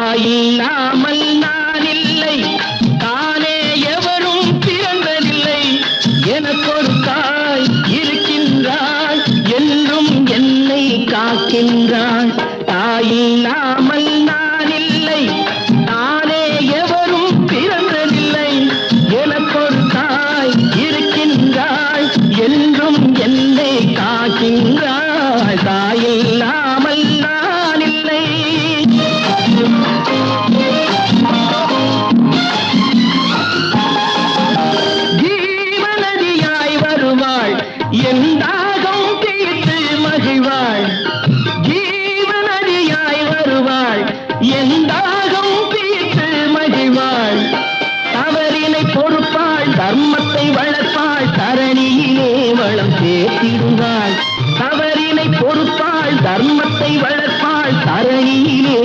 தாயில்லாமல் நான் இல்லை, தானே எவரும் பிறந்ததில்லை. எனக்கொரு தாய் இருக்கின்றாள், என்றும் என்னை காக்கின்றாள். தாயில்லாமல் நான் இல்லை, தானே எவரும் பிறந்ததில்லை. எனக்கொரு தாய் இருக்கின்றாள், என்றும் என்னை காக்கின்றாள். தாயில்லாமல் நான் இல்லை. ஜீவநதியாய் வருவாள், என் தாகம் தீர்த்து மகிழ்வாள். ஜீவநதியாய் வருவாள், என் தாகம் தீர்த்து மகிழ்வாள். தவறினை பொறுப்பாள், தர்மத்தை வளர்ப்பாள், தரணியிலே வளம் சேர்த்திடுவாள். தவறினை பொறுப்பாள், தர்மத்தை வளர்ப்பாள், தரணியிலே